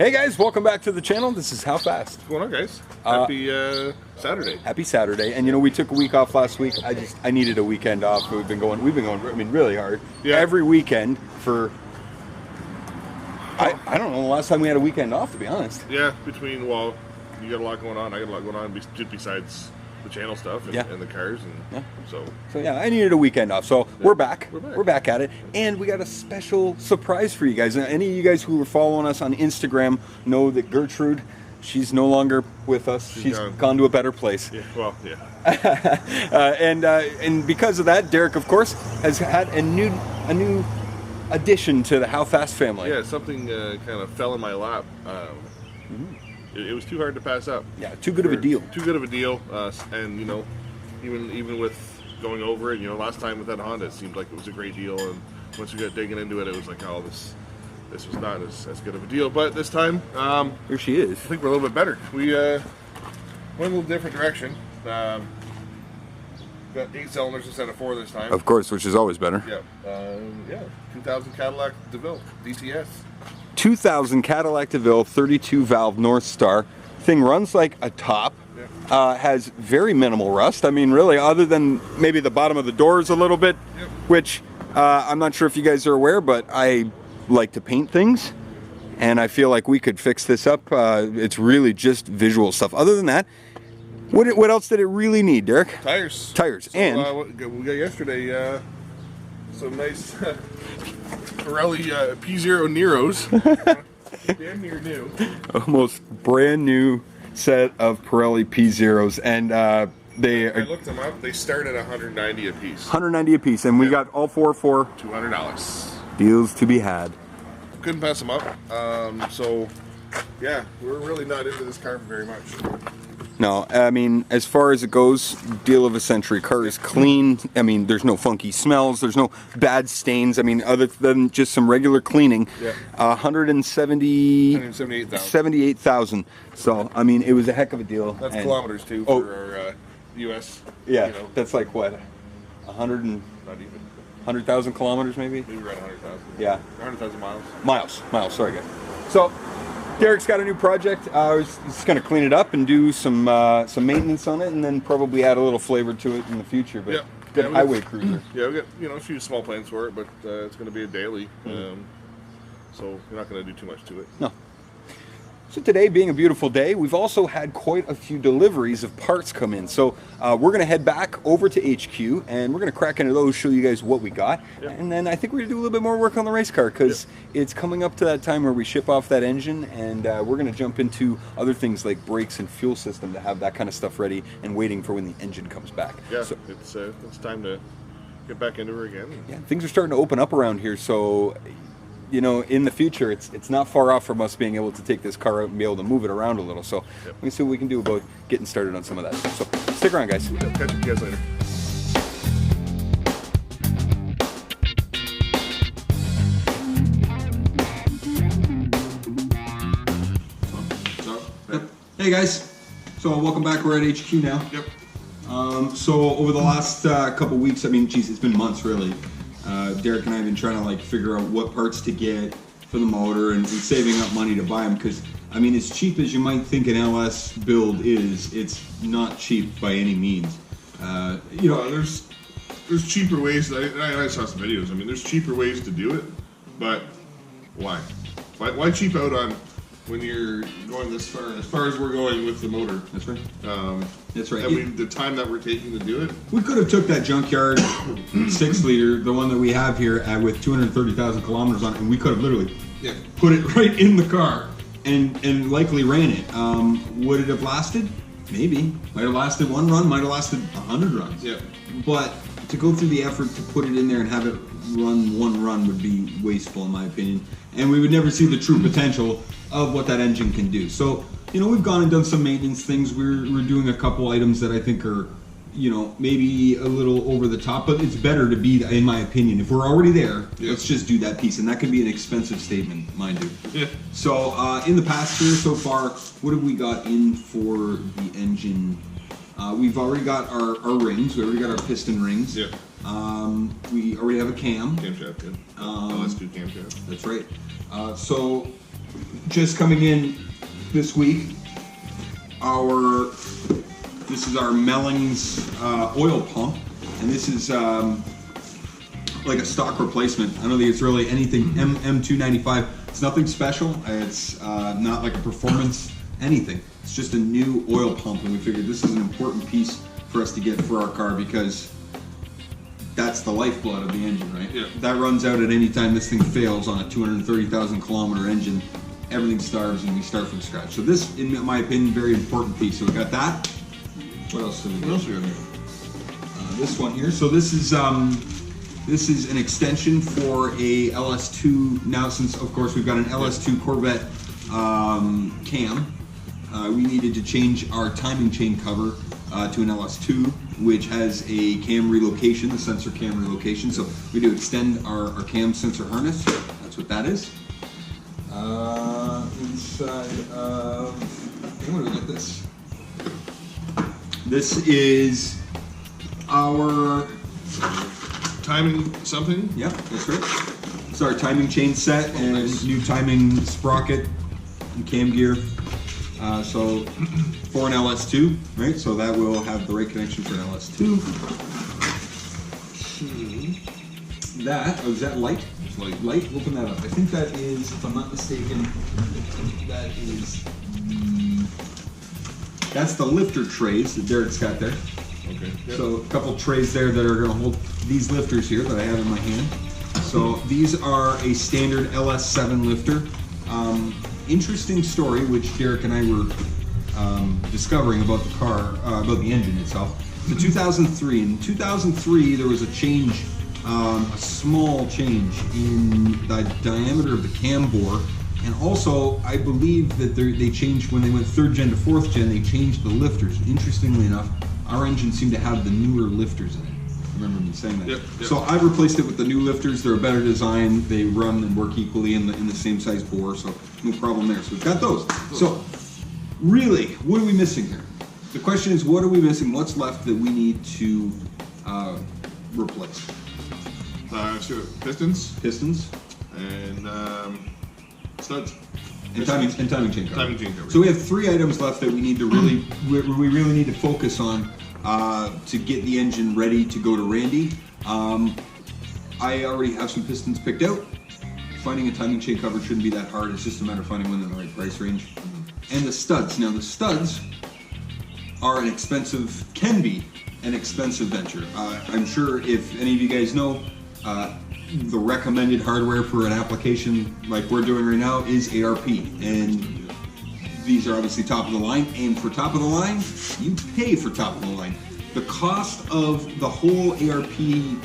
Hey guys, welcome back to the channel. This is HowFast. What's going on, guys? Happy Saturday. Happy Saturday. And you know, we took a week off last week. I needed a weekend off. We've been going, I mean, really hard. Yeah. Every weekend for, I don't know the last time we had a weekend off, to be honest. Yeah, between, well, you got a lot going on. I got a lot going on just besides the channel stuff and, and the cars. And so yeah, I needed a weekend off. So we're back. We're back. We're back at it. And we got a special surprise for you guys. And any of you guys who are following us on Instagram know that Gertrude, she's no longer with us. She's gone to a better place. Yeah, well, yeah. And because of that, Derek, of course, has had a new addition to the HowFast family. Yeah, something kind of fell in my lap. It was too hard to pass up. Yeah, too good of a deal. Too good of a deal. And you know, even with going over it, you know, last time with that Honda, it seemed like it was a great deal. And once we got digging into it, it was like, oh, this was not as good of a deal. But this time, here she is. I think we're a little bit better. We went a little different direction. Got 8 cylinders instead of 4 this time. Of course, which is always better. Yeah. 2000 Cadillac DeVille DTS. 2000 Cadillac DeVille 32 valve North Star. Thing runs like a top. Has very minimal rust. I mean, really, other than maybe the bottom of the doors a little bit, which I'm not sure if you guys are aware, but I like to paint things, and I feel like we could fix this up. It's really just visual stuff. Other than that, what else did it really need, Derek? Tires. Tires. So, and we got yesterday some nice Pirelli P0 Neros. Damn near new. Almost brand new set of Pirelli P0s, and I looked them up. They start at $190 a piece. 190 a piece, and we got all 4 for $200. Deals to be had. Couldn't pass them up. So yeah, we're really not into this car very much. No, I mean, as far as it goes, deal of a century. Car is clean. I mean, there's no funky smells. There's no bad stains. I mean, other than just some regular cleaning. 178,000. So, I mean, it was a heck of a deal. That's kilometers too for our U.S. Yeah, you know. that's like what, 100 and Not even 100,000 kilometers, maybe. Maybe around 100,000. Yeah, 100,000 miles. Miles. Sorry, guys. So, Derek's got a new project. He's just going to clean it up and do some maintenance on it, and then probably add a little flavor to it in the future. But good highway cruiser. Yeah, we got a few small plans for it, but it's going to be a daily, so we're not going to do too much to it. No. So today, being a beautiful day, we've also had quite a few deliveries of parts come in. So we're going to head back over to HQ, and we're going to crack into those, show you guys what we got. And then I think we're going to do a little bit more work on the race car, because it's coming up to that time where we ship off that engine, and we're going to jump into other things like brakes and fuel system to have that kind of stuff ready and waiting for when the engine comes back. Yeah, so, it's time to get back into her again. Yeah, things are starting to open up around here, so you know, in the future, it's not far off from us being able to take this car out and be able to move it around a little. So let me see what we can do about getting started on some of that stuff. So stick around, guys. Catch you guys later. Hey guys, so welcome back. We're at HQ now. Yep. So over the last couple weeks, I mean, geez, it's been months really. Derek and I have been trying to like figure out what parts to get for the motor and saving up money to buy them, because I mean, as cheap as you might think an LS build is, it's not cheap by any means. You know, there's cheaper ways. I saw some videos. I mean, there's cheaper ways to do it, but why? Why cheap out on when you're going this far? As far as we're going with the motor. That's right. That's right. And the time that we're taking to do it. We could have took that junkyard 6-liter, the one that we have here, with 230,000 kilometers on it, and we could have literally put it right in the car and likely ran it. Would it have lasted? Maybe. Might have lasted 1 run, might have lasted 100 runs. Yeah. But to go through the effort to put it in there and have it run 1 run would be wasteful, in my opinion. And we would never see the true potential of what that engine can do. So, you know, we've gone and done some maintenance things. We're doing a couple items that I think are, you know, maybe a little over the top, but it's better to be, in my opinion. If we're already there, let's just do that piece. And that could be an expensive statement, mind you. Yeah. So, in the past year so far, what have we got in for the engine? We've already got our rings. We already got our piston rings. Yeah. We already have a cam. Camshaft, yeah. LS2 camshaft. That's right. So just coming in this week, this is our Mellings oil pump, and this is like a stock replacement. I don't think it's really anything M295. It's nothing special. It's not like a performance anything. It's just a new oil pump, and we figured this is an important piece for us to get for our car because that's the lifeblood of the engine, right? Yeah. That runs out at any time this thing fails on a 230,000 kilometer engine. Everything starves and we start from scratch. So this, in my opinion, very important piece. So we got that. What else do we got? What else do we got here? This one here. So this is an extension for a LS2. Now, since of course we've got an LS2 Corvette cam, we needed to change our timing chain cover to an LS2, which has a cam relocation, the sensor cam relocation. So we do extend our cam sensor harness. That's what that is. Inside of, what do we got this? This is our Timing something? Yep, that's right. It's our timing chain set and nice. new timing sprocket and cam gear. So for an LS2, right? So that will have the right connection for an LS2. That, is that light? It's light. Light, open that up. I think that is, if I'm not mistaken, that is, that's the lifter trays that Derek's got there. Okay. Yep. So a couple trays there that are going to hold these lifters here that I have in my hand. So these are a standard LS7 lifter. Interesting story, which Derek and I were discovering about the car, about the engine itself. So 2003. In 2003, there was a change, a small change in the diameter of the cam bore. And also, I believe that they changed, when they went 3rd gen to 4th gen, they changed the lifters. Interestingly enough, our engine seemed to have the newer lifters in it. I remember me saying that. Yep. So I replaced it with the new lifters. They're a better design. They run and work equally in the same size bore, so no problem there. So we've got those. So really, what are we missing here? The question is, what are we missing? What's left that we need to replace? So pistons Pistons and studs. and timing chain cover. Timing chain cover. So we have 3 items left that we need to really, we really need to focus on to get the engine ready to go to Randy. I already have some pistons picked out. Finding a timing chain cover shouldn't be that hard. It's just a matter of finding one in the right price range. And the studs. Now the studs are can be an expensive venture. I'm sure if any of you guys know, the recommended hardware for an application like we're doing right now is ARP, and these are obviously top of the line, and for top of the line, you pay for top of the line. The cost of the whole ARP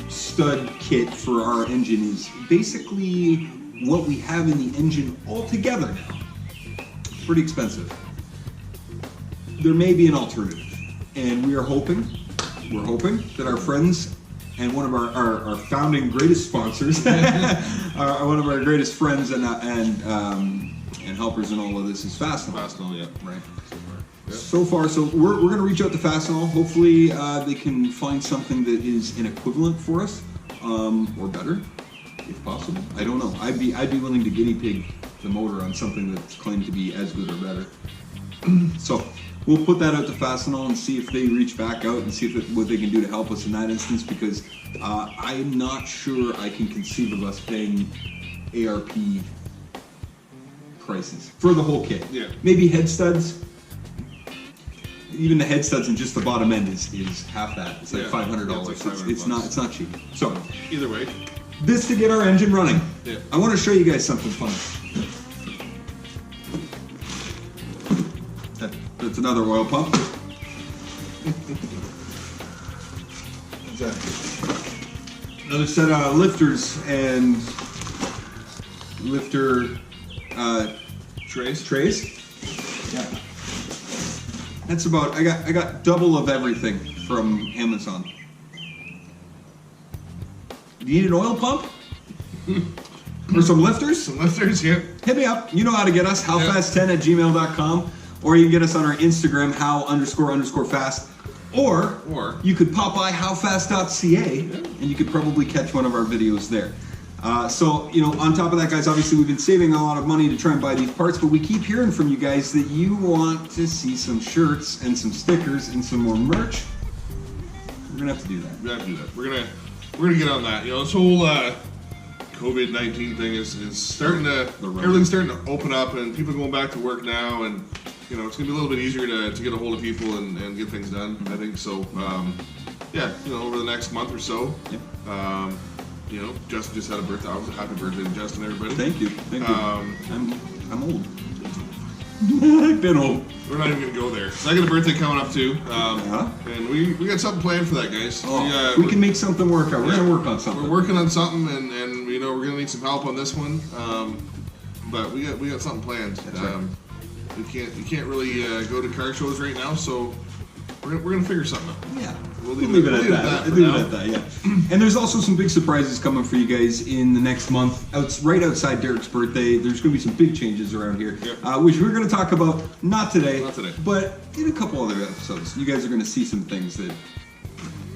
stud kit for our engine is basically what we have in the engine altogether now. Pretty expensive. There may be an alternative, and we're hoping that our friends and one of our founding greatest sponsors, one of our greatest friends and helpers in all of this is Fastenal. Fastenal, yeah. Right. Yep. So far, we're going to reach out to Fastenal. Hopefully, they can find something that is an equivalent for us, or better, if possible. I don't know. I'd be willing to guinea pig the motor on something that's claimed to be as good or better. So we'll put that out to Fastenal and see if they reach back out and see what they can do to help us in that instance, because I'm not sure I can conceive of us paying ARP prices for the whole kit. Yeah. Maybe head studs. Even the head studs and just the bottom end is half that. It's like Yeah. $500. Yeah, it's like $500 it's not cheap. So Either way. this to get our engine running. Yeah. I want to show you guys something fun. That's another oil pump. What's that? Another set of lifters and lifter trays. Yeah. That's about. I got double of everything from Amazon. Do you need an oil pump? Or some lifters? Some lifters, yeah. Hit me up. You know how to get us. HowFast10@gmail.com. Or you can get us on our Instagram, how__fast. Or you could pop by howfast.ca and you could probably catch one of our videos there. So, you know, on top of that, guys, obviously we've been saving a lot of money to try and buy these parts, but we keep hearing from you guys that you want to see some shirts and some stickers and some more merch. We're gonna have to do that. We have to do that. We're gonna get on that. You know, this whole COVID-19 thing is starting to, everything's starting to open up, and people are going back to work now, and you know, it's gonna be a little bit easier to get a hold of people and get things done. I think so. Yeah, you know, over the next month or so. Yep. You know, Justin just had a birthday. Happy birthday to Justin, everybody. Thank you. Thank you. I'm old. I've been old. We're not even gonna go there. So I got a birthday coming up too, and we got something planned for that, guys. Oh, we can make something work out. We're gonna work on something. We're working on something, and you know, we're gonna need some help on this one. But we got something planned. That's right. You can't really go to car shows right now, so we're gonna figure something out. Yeah. We'll leave it at that. Leave it at that, yeah. And there's also some big surprises coming for you guys in the next month. Right outside Derek's birthday, there's going to be some big changes around here, which we're going to talk about, not today, but in a couple other episodes. You guys are going to see some things that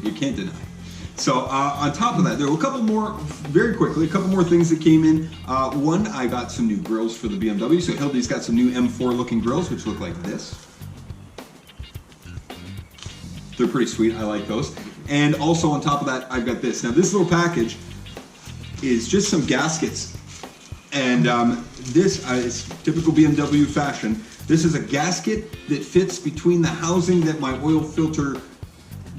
you can't deny. So on top of that, there were a couple more, very quickly, a couple more things that came in. One, I got some new grills for the BMW. So Hildy's got some new M4 looking grills, which look like this. They're pretty sweet. I like those. And also on top of that, I've got this. Now this little package is just some gaskets. And this is typical BMW fashion. This is a gasket that fits between the housing that my oil filter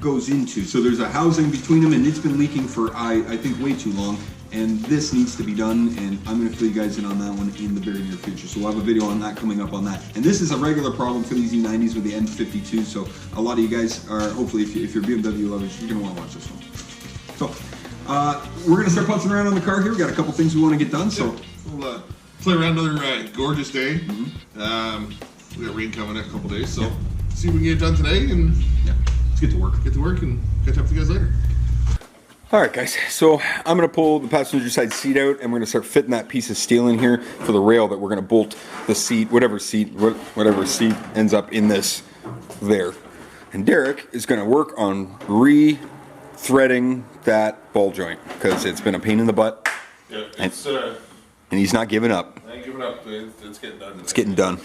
goes into. So there's a housing between them, and it's been leaking for, I think, way too long. And this needs to be done, and I'm going to fill you guys in on that one in the very near future. So we'll have a video on that coming up on that. And this is a regular problem for these E90s with the N52, so a lot of you guys are, hopefully, if you're BMW lovers, you're going to want to watch this one. So we're going to start putzing around on the car here. We've got a couple things we want to get done, so. We'll play around another gorgeous day. We got rain coming in a couple days, so see if we can get it done today, and let's get to work. Get to work and catch up with you guys later. Alright guys, so I'm going to pull the passenger side seat out, and we're going to start fitting that piece of steel in here for the rail that we're going to bolt the seat, whatever seat ends up in this there. And Derek is going to work on re-threading that ball joint, because it's been a pain in the butt. Yeah, and he's not giving up. I ain't giving up. It's getting done. It's getting done.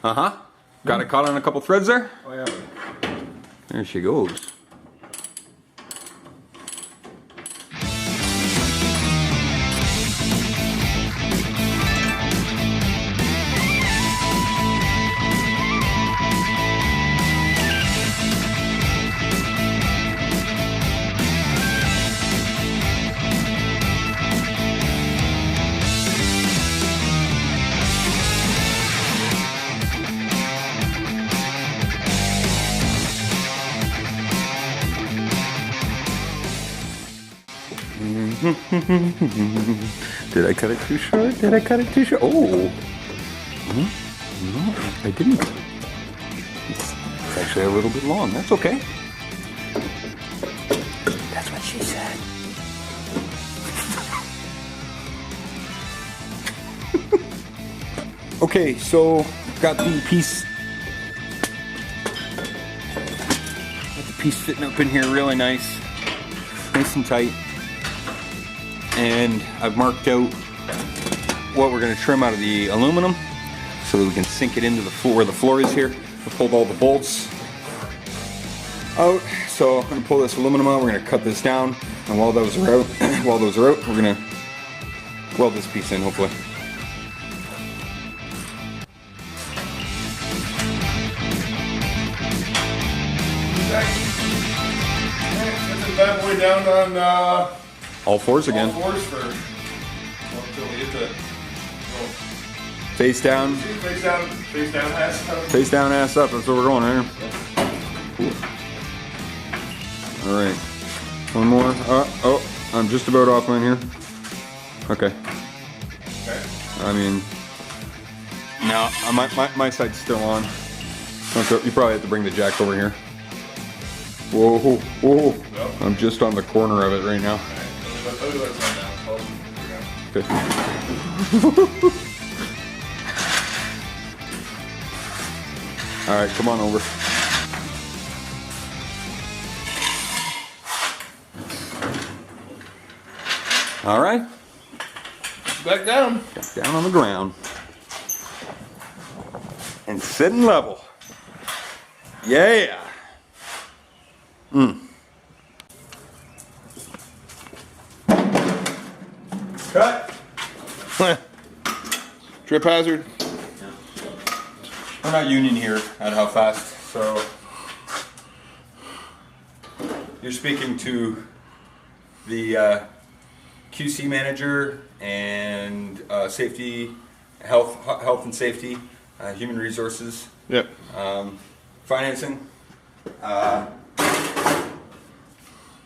Got it caught on a couple threads there? Oh yeah. There she goes. Did I cut it too short? Did I cut it too short? Oh! No, I didn't. It's actually a little bit long. That's okay. That's what she said. Okay, so got the piece fitting up in here really nice and tight. And I've marked out what we're going to trim out of the aluminum so that we can sink it into the floor where the floor is here. I pulled all the bolts out, so I'm going to pull this aluminum out. We're going to cut this down, and while those are out, we're going to weld this piece in, hopefully. Get the bad boy down on All fours again. all fours for until we get to Face down. face down, ass up. Face down, ass up. That's where we're going here. Cool. All right. One more. Oh, I'm just about off mine here. Okay. Okay. I mean, no, my side's still on. Okay, you probably have to bring the jack over here. Whoa, whoa. Yep. I'm just on the corner of it right now. Okay. All right, come on over. All right. Back down. Back down on the ground. And sitting level. Yeah. Cut. Trip hazard. We're not union here at HowFast, so you're speaking to the QC manager and safety, health and safety, human resources, Yep. financing.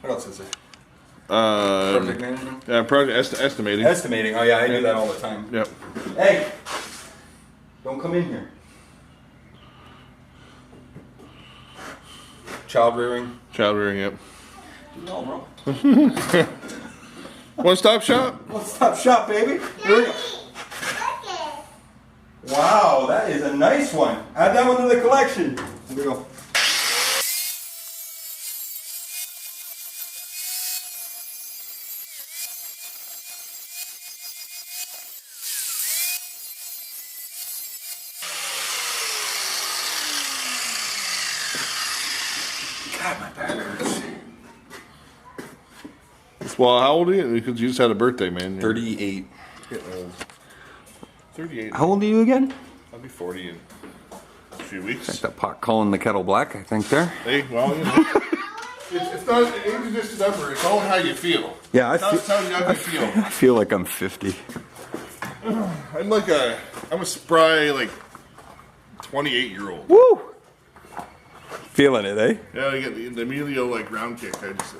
What else is it? Project management. Yeah, project estimating. Estimating. Oh yeah, I do that all the time. Yep. Hey, don't come in here. Child rearing. Child rearing. Yep. Do it all, bro. One stop shop. One stop shop, baby. Here we go. Wow, that is a nice one. Add that one to the collection. Here we go. God, my back hurts. Well, how old are you? Because you just had a birthday, man. 38. 38. How old are you again? I'll be 40 in a few weeks. Check that pot calling the kettle black, I think there. Hey, well, you know. It's not, age is just a number. It's all how you feel. Yeah, It's how young you feel. I feel like I'm 50. I'm a spry, 28-year-old. Woo! Feeling it, eh? Yeah, you get the Emilio, round kick. I just,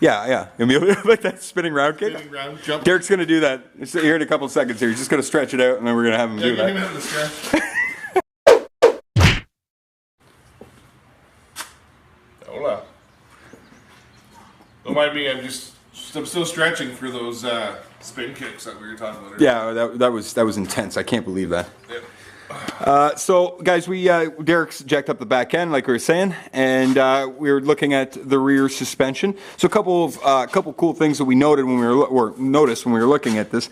Yeah. Amelia, like that spinning round kick. spinning round, jump. Derek's gonna do that here in a couple seconds here. He's just gonna stretch it out and then we're gonna have him do Yeah, give that. him the stretch. Hola. Don't mind me, I'm still stretching for those spin kicks that we were talking about earlier. Yeah, that was intense. I can't believe that. Yep. So guys, Derek's jacked up the back end like we were saying, and we were looking at the rear suspension. So a couple cool things that we noticed when we were looking at this.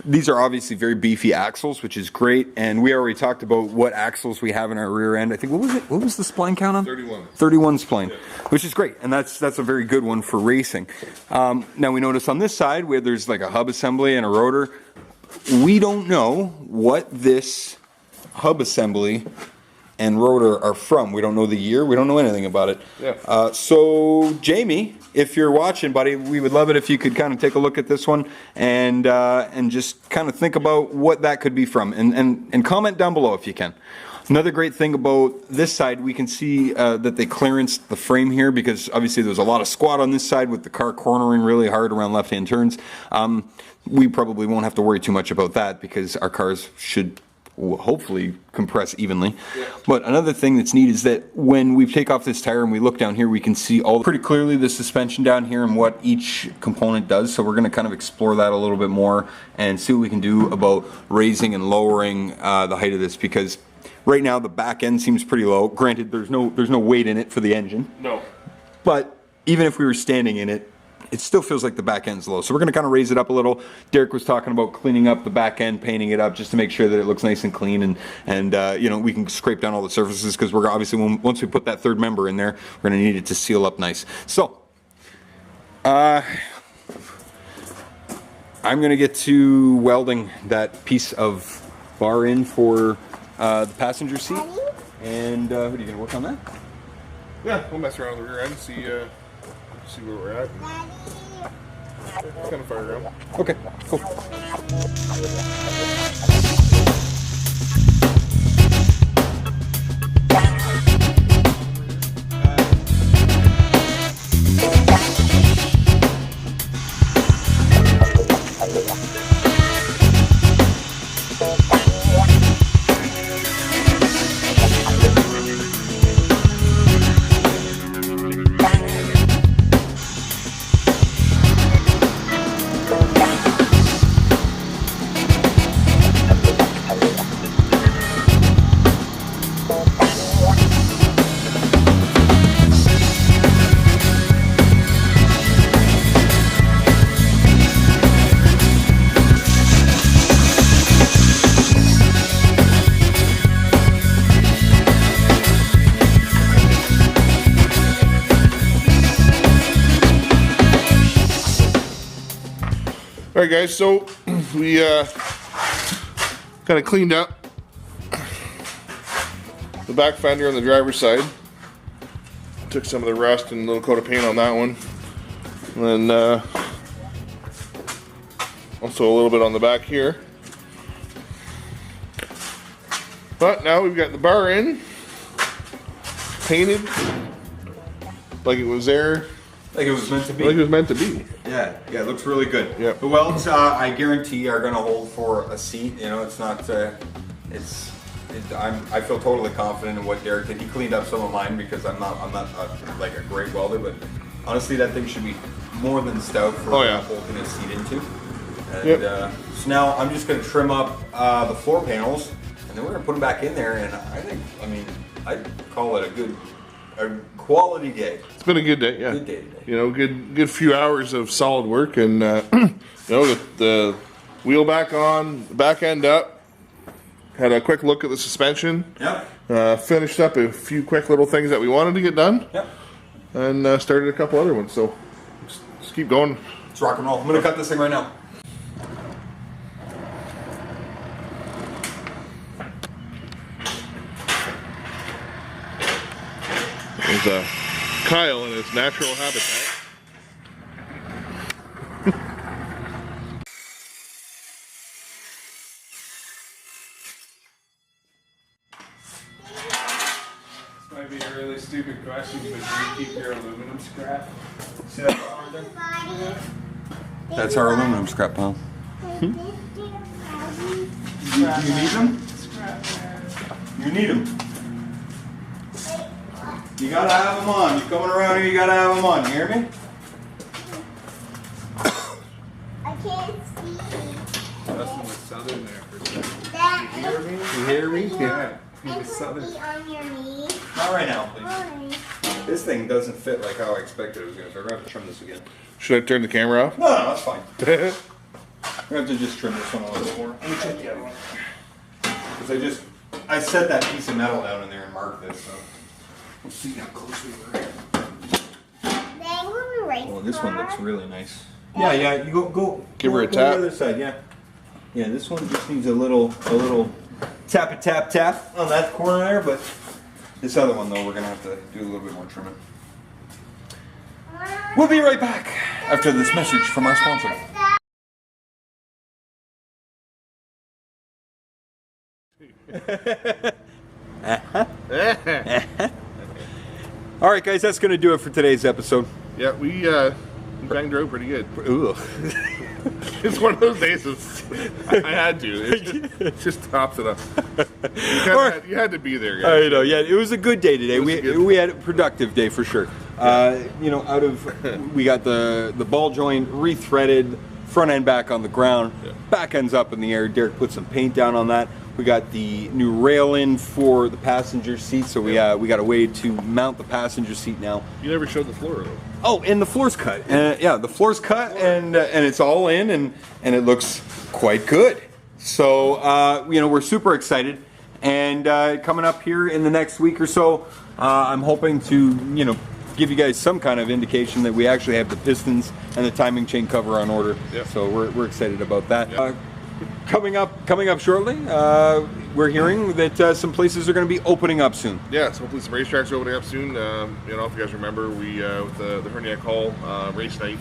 These are obviously very beefy axles, which is great, and we already talked about what axles we have in our rear end. I think, what was it? What was the spline count on? 31. 31 spline, which is great, and that's a very good one for racing. Now we notice on this side where there's like a hub assembly and a rotor. We don't know what this hub assembly and rotor are from. We don't know the year. We don't know anything about it. Yeah. So Jamie, if you're watching, buddy, we would love it if you could kind of take a look at this one and just kind of think about what that could be from, and comment down below if you can. Another great thing about this side, we can see that they clearanced the frame here because obviously there's a lot of squat on this side with the car cornering really hard around left-hand turns. We probably won't have to worry too much about that because our cars should hopefully compress evenly. Yeah. But another thing that's neat is that when we take off this tire and we look down here, we can see pretty clearly the suspension down here and what each component does. So we're going to kind of explore that a little bit more and see what we can do about raising and lowering the height of this, because right now the back end seems pretty low. Granted, there's no weight in it for the engine. No. But even if we were standing in it, it still feels like the back end's low. So we're going to kind of raise it up a little. Derek was talking about cleaning up the back end, painting it up just to make sure that it looks nice and clean, and you know, we can scrape down all the surfaces because we're obviously, once we put that third member in there, we're going to need it to seal up nice. So I'm going to get to welding that piece of bar in for the passenger seat. And what are you going to work on that? Yeah, we'll mess around with the rear end, see where we're at. It's kind of far around. Okay, cool. All right, guys. So we kind of cleaned up the back fender on the driver's side. Took some of the rust and a little coat of paint on that one, and then also a little bit on the back here. But now we've got the bar in, painted like it was there. Like it was meant to be. Like it was meant to be. Yeah, it looks really good. Yeah. The welds, I guarantee, are going to hold for a seat. You know, it's not. I feel totally confident in what Derek did. He cleaned up some of mine because I'm not like a great welder, but honestly, that thing should be more than stout for holding a seat into. And so now I'm just going to trim up the floor panels, and then we're going to put them back in there. And I mean, I'd call it a quality day. It's been a good day, yeah. Good day today. You know, good few hours of solid work, and you know, the wheel back on, the back end up. Had a quick look at the suspension. Yep. Finished up a few quick little things that we wanted to get done. Yep. And started a couple other ones. So just keep going. Let's rock and roll. I'm gonna cut this thing right now. There's Kyle in his natural habitat. Might be a really stupid question, but do you keep your aluminum scrap? See that right there? That's our aluminum scrap pile. You need them? You need them. You gotta have them on. You coming around here, you gotta have them on. You hear me? I can't see. Dustin was southern there for a second. That, You hear me? You hear me? Yeah. He I was put southern. me on your knee. Not right now, please. Why? This thing doesn't fit like how I expected it was gonna fit. We're gonna have to trim this again. Should I turn the camera off? No, that's fine. We're gonna have to just trim this one a little more. Let me check the other one. Because I set that piece of metal down in there and marked this, so. We'll see how close we were. Then we'll race Oh, this one looks car. really nice. Yeah, you go. Give her a go tap. To the other side, yeah. Yeah, this one just needs a little tap on that corner there, but this other one though, we're gonna have to do a little bit more trimming. We'll be right back after this message from our sponsor. All right, guys, that's going to do it for today's episode. Yeah, we banged her out pretty good. Ooh. It's one of those days. I had to. It just tops it up. You had to be there, guys. I know. Yeah, it was a good day today. We had a productive day for sure. You know, we got the ball joint rethreaded, front end back on the ground, back ends up in the air. Derek put some paint down on that. We got the new rail in for the passenger seat, so we got a way to mount the passenger seat now. You never showed the floor though. Oh, and the floor's cut. Yeah, the floor's cut, and it's all in, and it looks quite good. So you know, we're super excited, and coming up here in the next week or so, I'm hoping to give you guys some kind of indication that we actually have the pistons and the timing chain cover on order. Yep. So we're excited about that. Yep. Coming up shortly, we're hearing that some places are going to be opening up soon. Yeah, so hopefully some racetracks are opening up soon. You know, if you guys remember, we with the Herniac Hall race night,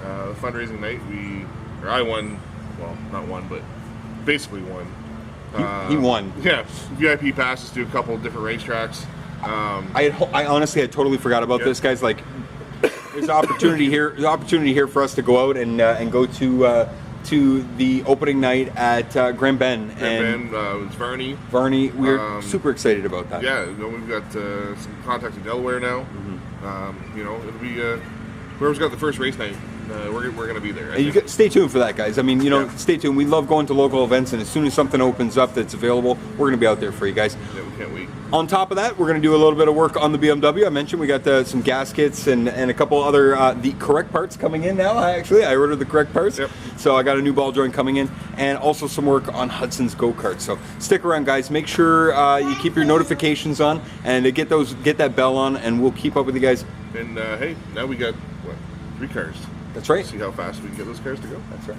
the fundraising night, I won. Well, not won, but basically won. He won. Yeah, VIP passes to a couple of different racetracks. I honestly had totally forgot about this, guys. Like, there's an opportunity here for us to go out and go to the opening night at Grand Bend. It's Varney. We're super excited about that. Yeah, we've got some contacts in Delaware now. Mm-hmm. You know, it'll be whoever's got the first race night. We're going to be there. And stay tuned for that, guys. I mean, stay tuned. We love going to local events, and as soon as something opens up that's available, we're going to be out there for you guys. Yeah, we can't wait. On top of that, we're going to do a little bit of work on the BMW. I mentioned we got some gaskets and a couple other the correct parts coming in now. I ordered the correct parts. Yep. So I got a new ball joint coming in, and also some work on Hudson's go-kart. So stick around, guys. Make sure you keep your notifications on and get that bell on, and we'll keep up with you guys. And hey, now we got 3 cars. That's right. See how fast we can get those cars to go. That's right.